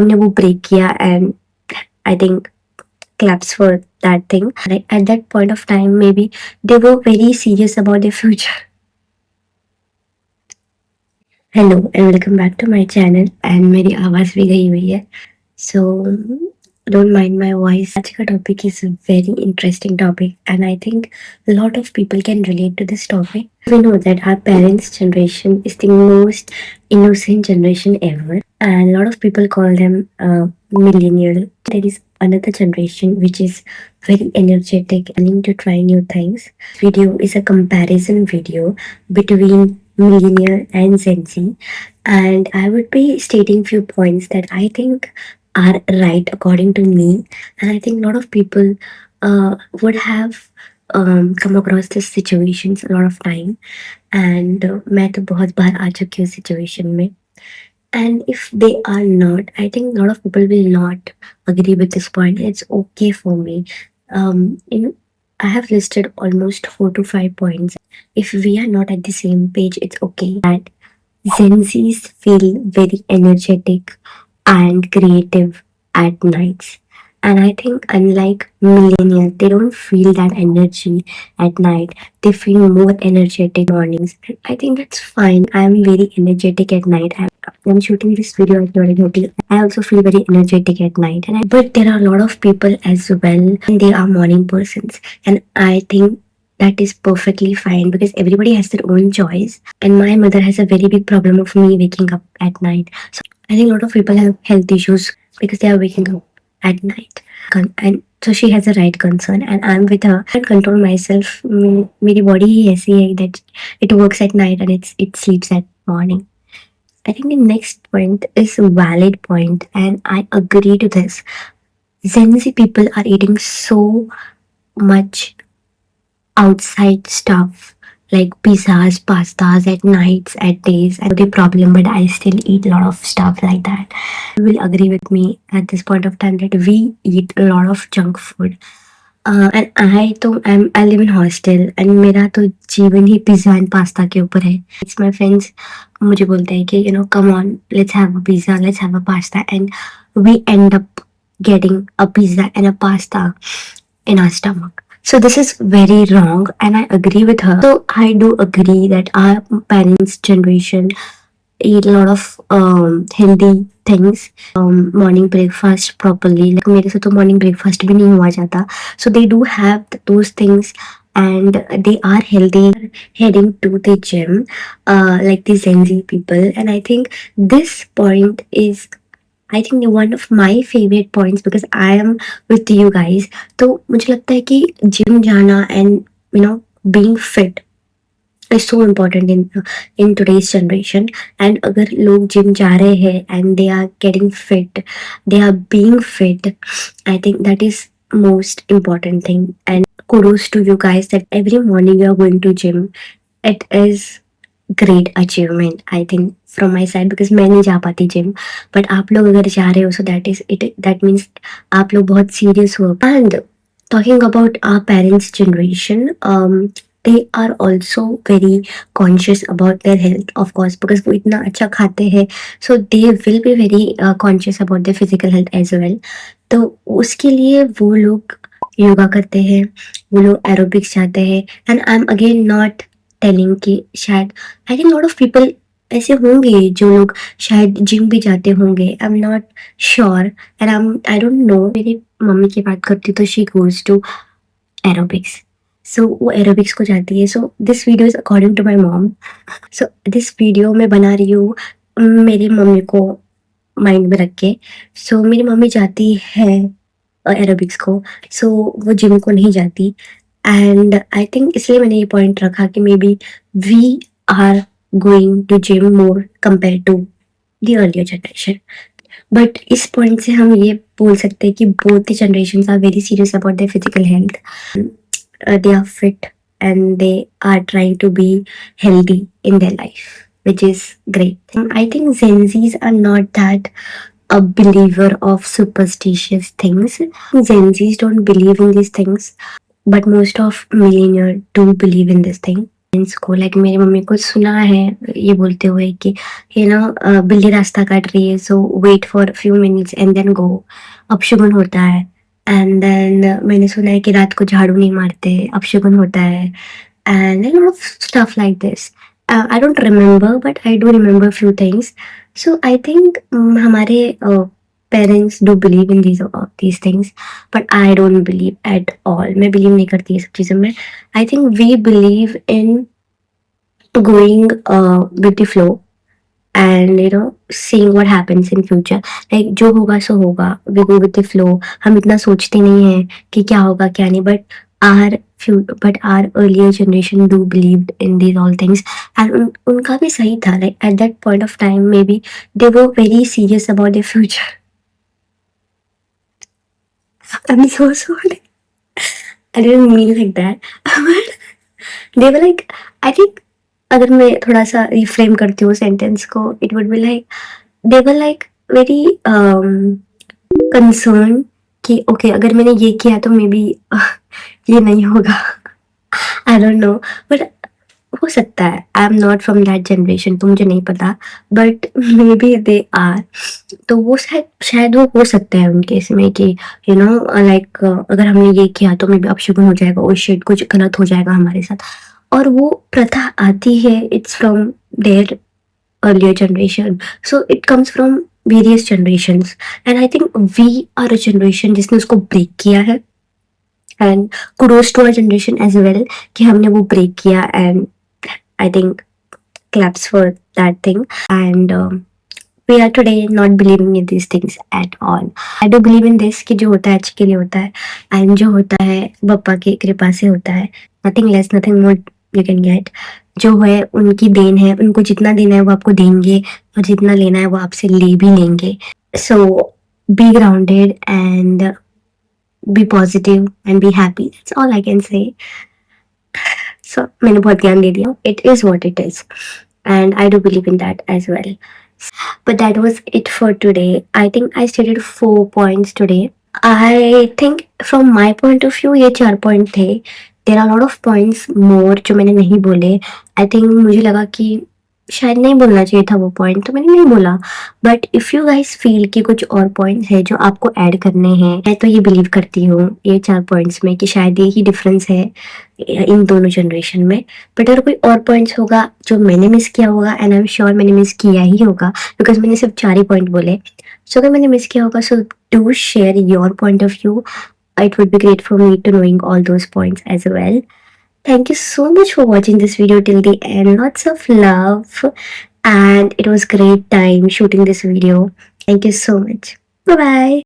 हमने वो ब्रेक किया and I think claps for that thing. Like at that point of time, maybe they were very serious about their future. Hello and welcome back to my channel. And मेरी आवाज़ भी गई हुई है. So don't mind my voice. आज का topic is a very interesting topic, and I think a lot of people can relate to this topic. We know that our parents' generation is the most innocent generation ever, and a lot of people call them millennial. There is another generation which is very energetic and willing to try new things. Video is a comparison video between millennial and Gen Z, and I would be stating few points that I think are right according to me, and I think a lot of people would have come across this situations a lot of time, and मैं तो बहुत बार आ चुकी हूँ situation में. And if they are not, I think a lot of people will not agree with this point. It's okay for me. I have listed almost 4 to 5 points. If we are not at the same page, it's okay. That Gen Zs feel very energetic and creative at nights. And I think unlike millennials, they don't feel that energy at night. They feel more energetic mornings. And I think that's fine. I'm very energetic at night. I'm shooting this video at 12:30. I also feel very energetic at night. But there are a lot of people as well, and they are morning persons. And I think that is perfectly fine because everybody has their own choice. And my mother has a very big problem of me waking up at night. So I think a lot of people have health issues because they are waking up at night. And so she has a right concern, and I'm with her. I can't control myself. मेरी body ही ऐसी है that it works at night and it sleeps at morning. I think the next point is a valid point, and I agree to this. Gen Z people are eating so much outside stuff like pizzas, pastas at nights, at days, and the problem, but I still eat a lot of stuff like that. You will agree with me at this point of time that we eat a lot of junk food. And I live in hostel and मेरा तो जीवन ही pizza and pasta के ऊपर है. It's my friends मुझे बोलते हैं कि come on, let's have a pizza, let's have a pasta, and we end up getting a pizza and a pasta in our stomach. So this is very wrong, and I agree with her. So I do agree that our parents' generation eat a lot of healthy things. Morning breakfast properly. Like मेरे से तो morning breakfast भी नहीं हुआ जाता. So they do have those things, and they are healthy, heading to the gym, like the Gen Z people. And I think this point is, I think, one of my favorite points because I am with you guys. तो मुझे लगता है कि gym जाना and being fit is so important in today's generation. And अगर लोग gym जा रहे हैं and they are getting fit, they are being fit, I think that is most important thing. And kudos to you guys that every morning you are going to gym. It is great achievement, I think, from my side because मैं नहीं जा पाती gym, but आप लोग अगर जा रहे हो so that means आप लोग बहुत serious हो. And talking about our parents' generation, they are also very conscious about their health, of course, because वो इतना अच्छा खाते हैं, so they will be very conscious about their physical health as well. तो उसके लिए वो लोग योगा करते हैं, वो लोग एरोबिक्स जाते हैं. And I am again not telling कि शायद I think lot of people ऐसे होंगे जो लोग शायद जिम भी जाते होंगे. I am not sure and I don't know. मेरी मम्मी की बात करती तो she goes to aerobics. So वो एरोबिक्स को जाती है. So this video is according to my mom. So this video मैं बना रही हूँ मेरी मम्मी को माइंड में रख के. सो मेरी मम्मी जाती है एरोबिक्स को, सो वो जिम को नहीं जाती. एंड आई थिंक इसलिए मैंने ये पॉइंट रखा कि maybe we are going to gym more compare to the earlier generation. But इस पॉइंट से हम ये बोल सकते हैं कि both the generation are very serious about their physical health. They are fit and they are trying to be healthy in their life, which is great. I think Gen Zs are not that a believer of superstitious things. Gen Zs don't believe in these things, but most of millennials do believe in this thing. Parents को, like मेरी mummy को सुना है ये बोलते हुए कि बिल्ली रास्ता काट रही है, so wait for few minutes and then go, अपशगुन होता है। एंड देन मैंने सुना है कि रात को झाड़ू नहीं मारते, अपशगुन होता है, and a lot of stuff like this. I don't remember, but I do remember few things. So I think हमारे parents do believe in these things, but I don't believe at all. मैं believe नहीं करती ये सब चीज़ों में. I think we believe in going with the flow and seeing what happens in future. Like जो होगा सो होगा, we go with the flow. हम इतना सोचते नहीं हैं कि क्या होगा क्या नहीं, our our earlier generation do believed in these all things, and उनका भी सही था. Like at that point of time maybe they were very serious about their future. I'm so sorry, I didn't mean like that. But they were like, I think अगर मैं थोड़ा सा reframe करती हूँ सेंटेंस को, it would be like they were like very concerned कि okay अगर मैंने ये किया तो मे बी ये नहीं होगा. आई डोंट नो, बट हो सकता है. I am not from that generation, तो मुझे नहीं पता, but maybe they are. तो वो शायद वो हो सकता है उनके इसमें कि लाइक अगर हमने ये किया तो मे बी अपशगुन हो जाएगा, ओ शिट कुछ गलत हो जाएगा हमारे साथ. और वो प्रथा आती है, it's from their earlier generation, so it comes from various generations, and I think we are a generation जिसने उसको ब्रेक किया है, and kudos to our generation as well कि हमने वो ब्रेक किया, and I think claps for that thing. And we are today not believing in these things at all. I do believe in this कि जो होता है अच्छे के लिए होता है, and जो होता है बप्पा की कृपा से होता है. Nothing less, nothing more you can get. जो है उनकी देन है, उनको जितना देना है वो आपको देंगे, और जितना लेना है वो आपसे ले भी लेंगे. So be grounded and be positive and be happy. That's all I can say. So मैंने बहुत ज्ञान दे दिया. It is what it is, and I do believe in that as well. But that was it for today. I think I stated 4 points today. I think from my point of view ये 4 point थे. There are a lot of points more जो मैंने नहीं बोले. I think मुझे लगा कि शायद नहीं बोलना चाहिए था वो पॉइंट, तो मैंने नहीं बोला. But if you guys feel कि कुछ और पॉइंट्स है जो आपको ऐड करने हैं, मैं तो ये बिलीव करती हूँ ये 4 पॉइंट्स में कि शायद ये ही डिफरेंस है इन दोनों जनरेशन में. बट अगर कोई और पॉइंट्स होगा जो मैंने मिस किया होगा, एंड आई एम श्योर मैंने मिस किया ही होगा, बिकॉज मैंने सिर्फ 4 ही पॉइंट बोले. सो अगर मैंने मिस किया होगा, so do share your point of view. It would be great for me to knowing all those points as well. Thank you so much for watching this video till the end. Lots of love, and it was great time shooting this video. Thank you so much. Bye bye.